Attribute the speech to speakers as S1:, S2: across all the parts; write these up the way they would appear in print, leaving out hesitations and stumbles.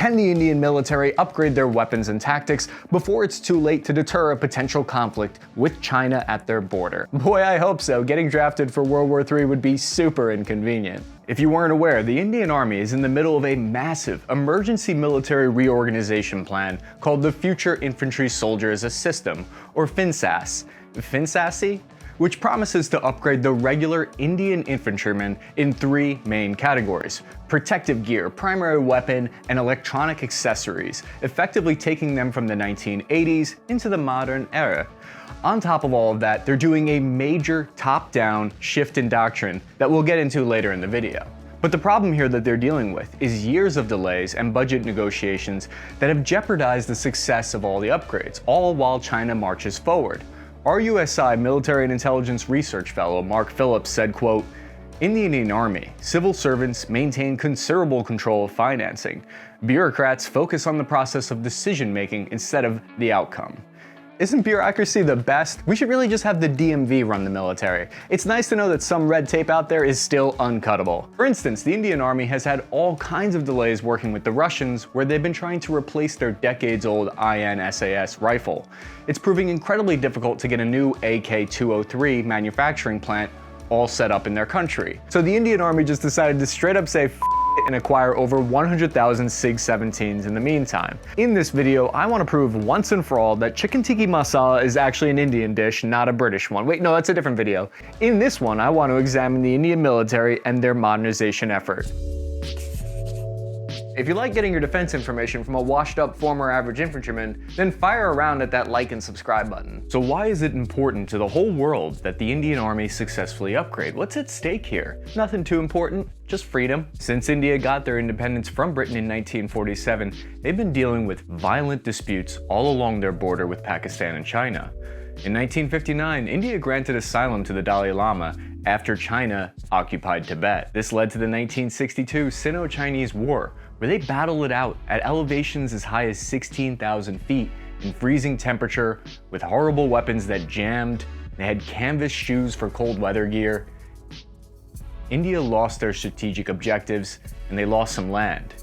S1: Can the Indian military upgrade their weapons and tactics before it's too late to deter a potential conflict with China at their border? Boy, I hope so. Getting drafted for World War III would be super inconvenient. If you weren't aware, the Indian Army is in the middle of a massive emergency military reorganization plan called the Future Infantry Soldier as a System, or FINSAS. FINSASy? Which promises to upgrade the regular Indian infantrymen in three main categories: protective gear, primary weapon, and electronic accessories, effectively taking them from the 1980s into the modern era. On top of all of that, they're doing a major top-down shift in doctrine that we'll get into later in the video. But the problem here that they're dealing with is years of delays and budget negotiations that have jeopardized the success of all the upgrades, all while China marches forward. RUSI Military and Intelligence Research Fellow Mark Phillips said, quote, "In the Indian Army, civil servants maintain considerable control of financing. Bureaucrats focus on the process of decision-making instead of the outcome." Isn't bureaucracy the best? We should really just have the DMV run the military. It's nice to know that some red tape out there is still uncuttable. For instance, the Indian Army has had all kinds of delays working with the Russians, where they've been trying to replace their decades-old INSAS rifle. It's proving incredibly difficult to get a new AK-203 manufacturing plant all set up in their country. So the Indian Army just decided to straight up say and acquire over 100,000 SIG-17s in the meantime. In this video, I want to prove once and for all that chicken tikka masala is actually an Indian dish, not a British one. Wait, no, that's a different video. In this one, I want to examine the Indian military and their modernization effort. If you like getting your defense information from a washed-up former average infantryman, then fire around at that like and subscribe button. So why is it important to the whole world that the Indian Army successfully upgrade? What's at stake here? Nothing too important, just freedom. Since India got their independence from Britain in 1947, they've been dealing with violent disputes all along their border with Pakistan and China. In 1959, India granted asylum to the Dalai Lama after China occupied Tibet. This led to the 1962 Sino-Chinese War, where they battled it out at elevations as high as 16,000 feet in freezing temperature with horrible weapons that jammed. They had canvas shoes for cold weather gear. India lost their strategic objectives and they lost some land.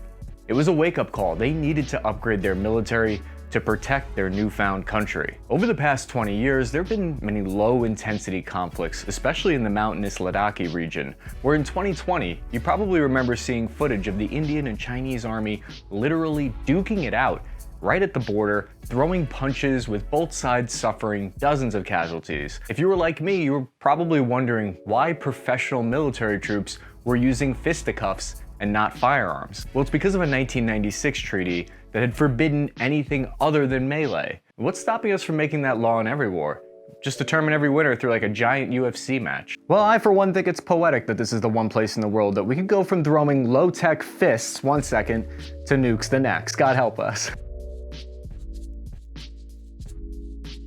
S1: It was a wake-up call. They needed to upgrade their military to protect their newfound country. Over the past 20 years, there have been many low-intensity conflicts, especially in the mountainous Ladakhi region, where in 2020, you probably remember seeing footage of the Indian and Chinese army literally duking it out right at the border, throwing punches with both sides suffering dozens of casualties. If you were like me, you were probably wondering why professional military troops were using fisticuffs and not firearms. Well, it's because of a 1996 treaty that had forbidden anything other than melee. What's stopping us from making that law in every war? Just determine every winner through like a giant UFC match. Well, I for one think it's poetic that this is the one place in the world that we could go from throwing low-tech fists 1 second to nukes the next. God help us.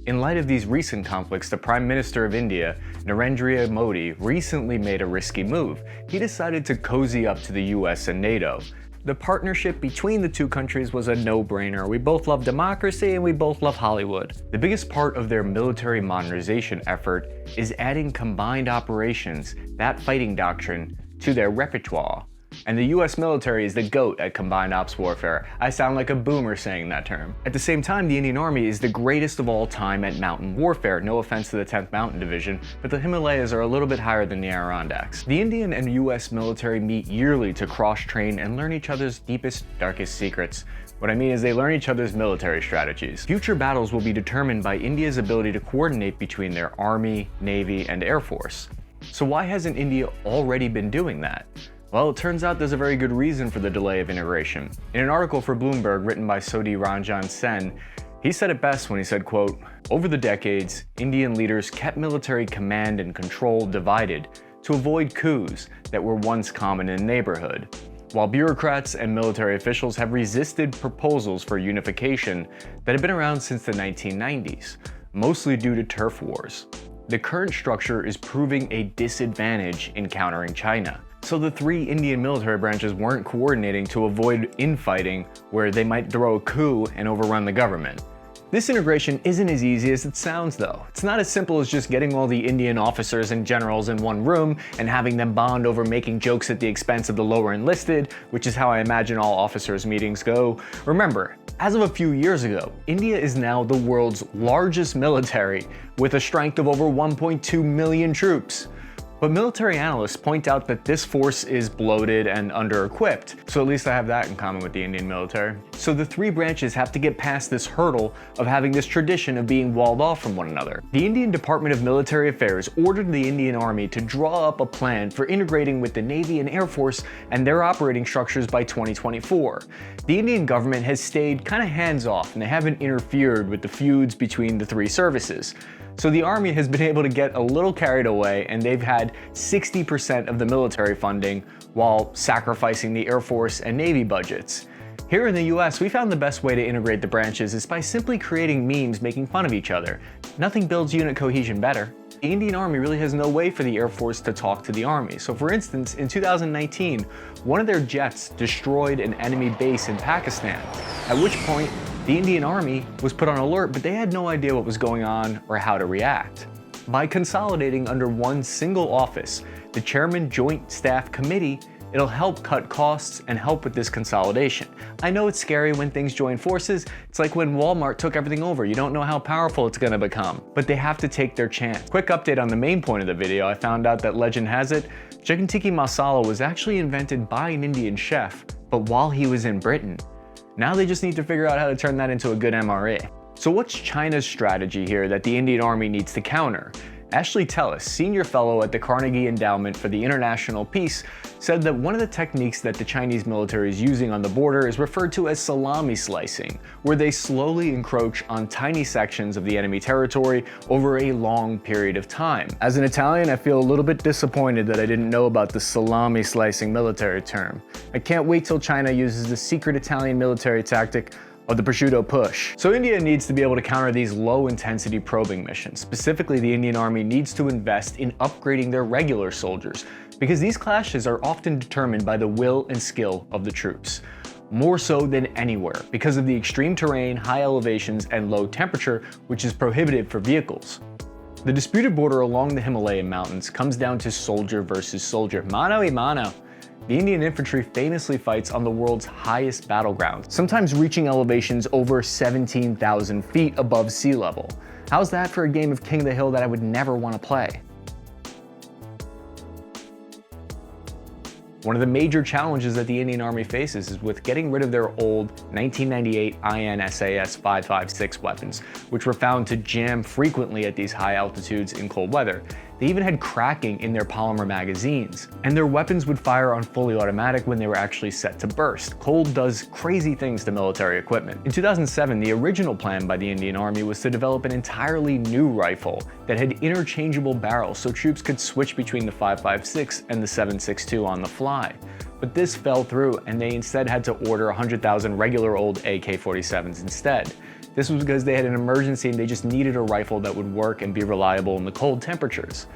S1: In light of these recent conflicts, the Prime Minister of India, Narendra Modi, recently made a risky move. He decided to cozy up to the US and NATO. The partnership between the two countries was a no-brainer. We both love democracy and we both love Hollywood. The biggest part of their military modernization effort is adding combined operations, that fighting doctrine, to their repertoire. And the US military is the GOAT at combined ops warfare. I sound like a boomer saying that term. At the same time, the Indian Army is the greatest of all time at mountain warfare. No offense to the 10th Mountain Division, but the Himalayas are a little bit higher than the Adirondacks. The Indian and US military meet yearly to cross-train and learn each other's deepest, darkest secrets. What I mean is they learn each other's military strategies. Future battles will be determined by India's ability to coordinate between their Army, Navy, and Air Force. So why hasn't India already been doing that? Well, it turns out there's a very good reason for the delay of integration. In an article for Bloomberg written by Sodhi Ranjan Sen, he said it best when he said, quote, "Over the decades, Indian leaders kept military command and control divided to avoid coups that were once common in the neighborhood, while bureaucrats and military officials have resisted proposals for unification that have been around since the 1990s, mostly due to turf wars. The current structure is proving a disadvantage in countering China." So the three Indian military branches weren't coordinating to avoid infighting where they might throw a coup and overrun the government. This integration isn't as easy as it sounds though. It's not as simple as just getting all the Indian officers and generals in one room and having them bond over making jokes at the expense of the lower enlisted, which is how I imagine all officers' meetings go. Remember, as of a few years ago, India is now the world's largest military with a strength of over 1.2 million troops. But military analysts point out that this force is bloated and under-equipped, so at least I have that in common with the Indian military. So the three branches have to get past this hurdle of having this tradition of being walled off from one another. The Indian Department of Military Affairs ordered the Indian Army to draw up a plan for integrating with the Navy and Air Force and their operating structures by 2024. The Indian government has stayed kind of hands-off and they haven't interfered with the feuds between the three services. So the Army has been able to get a little carried away and they've had 60% of the military funding while sacrificing the Air Force and Navy budgets. Here in the US, we found the best way to integrate the branches is by simply creating memes making fun of each other. Nothing builds unit cohesion better. The Indian Army really has no way for the Air Force to talk to the Army. So for instance, in 2019, one of their jets destroyed an enemy base in Pakistan, at which point the Indian Army was put on alert, but they had no idea what was going on or how to react. By consolidating under one single office, the Chairman Joint Staff Committee, it'll help cut costs and help with this consolidation. I know it's scary when things join forces. It's like when Walmart took everything over. You don't know how powerful it's gonna become, but they have to take their chance. Quick update on the main point of the video. I found out that legend has it, chicken tikka masala was actually invented by an Indian chef, but while he was in Britain. Now they just need to figure out how to turn that into a good MRE. So what's China's strategy here that the Indian Army needs to counter? Ashley Tellis, senior fellow at the Carnegie Endowment for the International Peace, said that one of the techniques that the Chinese military is using on the border is referred to as salami slicing, where they slowly encroach on tiny sections of the enemy territory over a long period of time. As an Italian, I feel a little bit disappointed that I didn't know about the salami slicing military term. I can't wait till China uses the secret Italian military tactic of the prosciutto push. So India needs to be able to counter these low-intensity probing missions. Specifically, the Indian Army needs to invest in upgrading their regular soldiers, because these clashes are often determined by the will and skill of the troops. More so than anywhere, because of the extreme terrain, high elevations, and low temperature, which is prohibitive for vehicles. The disputed border along the Himalayan mountains comes down to soldier versus soldier, mano a mano. The Indian infantry famously fights on the world's highest battleground, sometimes reaching elevations over 17,000 feet above sea level. How's that for a game of King of the Hill that I would never want to play? One of the major challenges that the Indian Army faces is with getting rid of their old 1998 INSAS 5.56 weapons, which were found to jam frequently at these high altitudes in cold weather. They even had cracking in their polymer magazines, and their weapons would fire on fully automatic when they were actually set to burst. Cold does crazy things to military equipment. In 2007, the original plan by the Indian Army was to develop an entirely new rifle that had interchangeable barrels so troops could switch between the 5.56 and the 7.62 on the fly. But this fell through, and they instead had to order 100,000 regular old AK-47s instead. This was because they had an emergency and they just needed a rifle that would work and be reliable in the cold temperatures.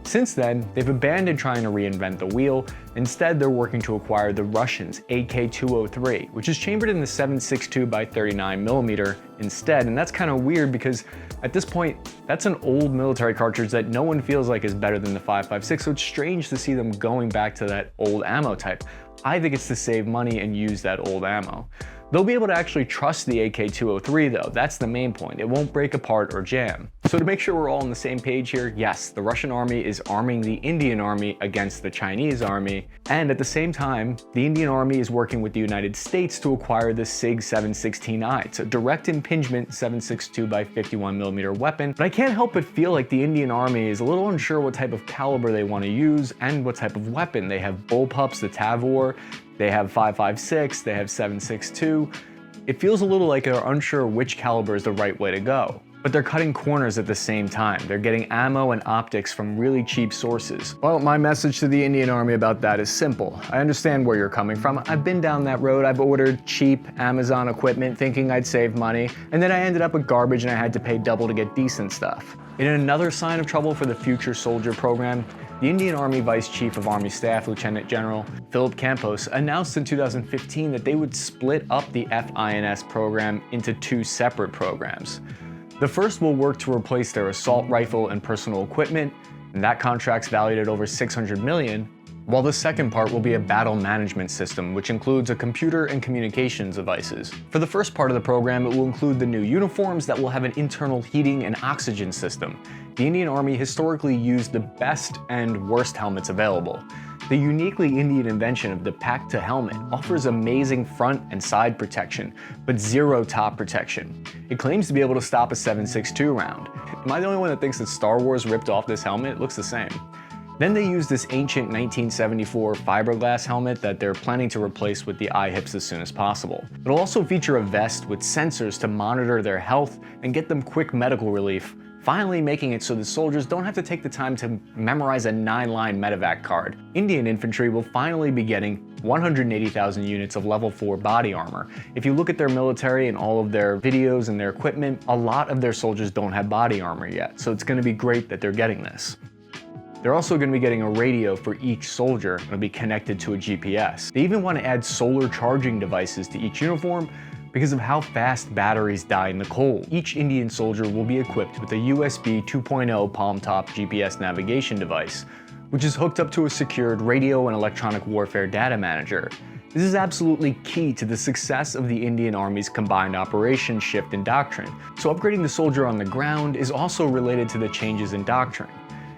S1: Since then, they've abandoned trying to reinvent the wheel. Instead, they're working to acquire the Russians' AK-203, which is chambered in the 7.62 by 39mm instead. And that's kind of weird because at this point, that's an old military cartridge that no one feels like is better than the 5.56, so it's strange to see them going back to that old ammo type. I think it's to save money and use that old ammo. They'll be able to actually trust the AK-203 though, that's the main point. It won't break apart or jam. So to make sure we're all on the same page here, yes, the Russian army is arming the Indian army against the Chinese army, and at the same time, the Indian army is working with the United States to acquire the SIG 716I. It's a direct impingement 7.62 by 51mm weapon, but I can't help but feel like the Indian army is a little unsure what type of caliber they want to use and what type of weapon. They have bullpups, the Tavor, they have 5.56, they have 7.62. It feels a little like they're unsure which caliber is the right way to go. But they're cutting corners at the same time. They're getting ammo and optics from really cheap sources. Well, my message to the Indian Army about that is simple. I understand where you're coming from. I've been down that road. I've ordered cheap Amazon equipment thinking I'd save money, and then I ended up with garbage and I had to pay double to get decent stuff. In another sign of trouble for the Future Soldier program, The Indian Army Vice Chief of Army Staff, Lieutenant General Philip Campos, announced in 2015 that they would split up the FINS program into two separate programs. The first will work to replace their assault rifle and personal equipment, and that contract's valued at over $600 million, while the second part will be a battle management system, which includes a computer and communications devices. For the first part of the program, it will include the new uniforms that will have an internal heating and oxygen system. The Indian Army historically used the best and worst helmets available. The uniquely Indian invention of the pack-to helmet offers amazing front and side protection, but zero top protection. It claims to be able to stop a .7.62 round. Am I the only one that thinks that Star Wars ripped off this helmet? It looks the same. Then they use this ancient 1974 fiberglass helmet that they're planning to replace with the IHIPS as soon as possible. It'll also feature a vest with sensors to monitor their health and get them quick medical relief, finally making it so the soldiers don't have to take the time to memorize a 9-line medevac card. Indian infantry will finally be getting 180,000 units of level 4 body armor. If you look at their military and all of their videos and their equipment, a lot of their soldiers don't have body armor yet, so it's going to be great that they're getting this. They're also going to be getting a radio for each soldier that'll be connected to a GPS. They even want to add solar charging devices to each uniform because of how fast batteries die in the cold. Each Indian soldier will be equipped with a USB 2.0 palm-top GPS navigation device, which is hooked up to a secured radio and electronic warfare data manager. This is absolutely key to the success of the Indian Army's combined operations shift in doctrine, so upgrading the soldier on the ground is also related to the changes in doctrine.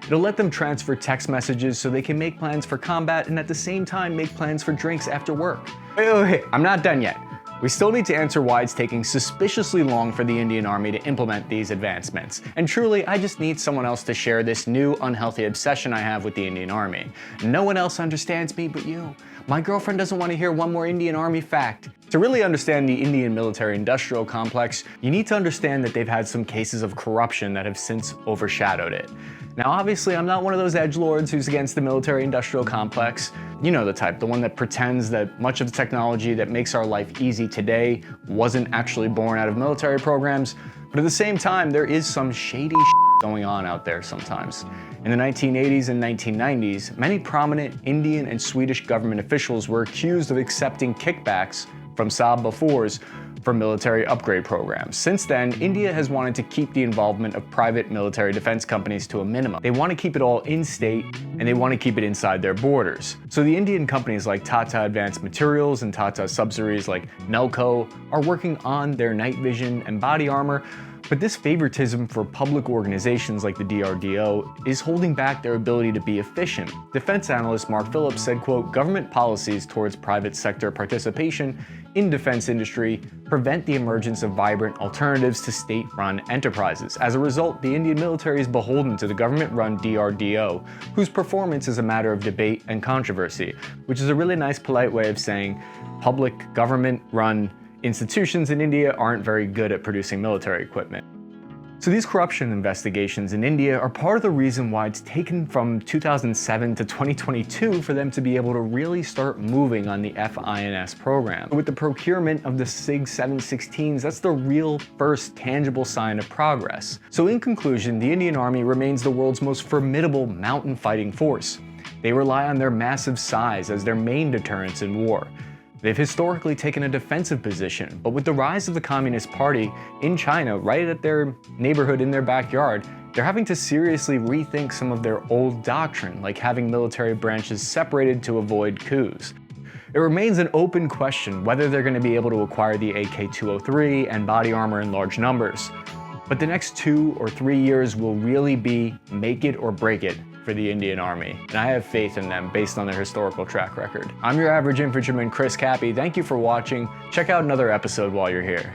S1: It'll let them transfer text messages so they can make plans for combat and at the same time make plans for drinks after work. Wait, I'm not done yet. We still need to answer why it's taking suspiciously long for the Indian Army to implement these advancements. And truly, I just need someone else to share this new unhealthy obsession I have with the Indian Army. No one else understands me but you. My girlfriend doesn't want to hear one more Indian Army fact. To really understand the Indian military-industrial complex, you need to understand that they've had some cases of corruption that have since overshadowed it. Now obviously I'm not one of those edgelords who's against the military-industrial complex. You know the type, the one that pretends that much of the technology that makes our life easy today wasn't actually born out of military programs, but at the same time there is some shady going on out there sometimes. In the 1980s and 1990s, many prominent Indian and Swedish government officials were accused of accepting kickbacks from Saab Bofors for military upgrade programs. Since then, India has wanted to keep the involvement of private military defense companies to a minimum. They want to keep it all in-state, and they want to keep it inside their borders. So the Indian companies like Tata Advanced Materials and Tata subsidiaries like Nelco are working on their night vision and body armor, but this favoritism for public organizations like the DRDO is holding back their ability to be efficient. Defense analyst Mark Phillips said, quote, "Government policies towards private sector participation in defense industry prevent the emergence of vibrant alternatives to state-run enterprises. As a result, the Indian military is beholden to the government-run DRDO, whose performance is a matter of debate and controversy," which is a really nice, polite way of saying public government-run institutions in India aren't very good at producing military equipment. So these corruption investigations in India are part of the reason why it's taken from 2007 to 2022 for them to be able to really start moving on the FINS program. With the procurement of the SIG 716s, that's the real first tangible sign of progress. So in conclusion, the Indian Army remains the world's most formidable mountain fighting force. They rely on their massive size as their main deterrence in war. They've historically taken a defensive position, but with the rise of the Communist Party in China right at their neighborhood in their backyard, they're having to seriously rethink some of their old doctrine, like having military branches separated to avoid coups. It remains an open question whether they're going to be able to acquire the AK-203 and body armor in large numbers. But the next 2 or 3 years will really be make it or break it for the Indian Army, and I have faith in them based on their historical track record. I'm your average infantryman, Chris Cappy. Thank you for watching. Check out another episode while you're here.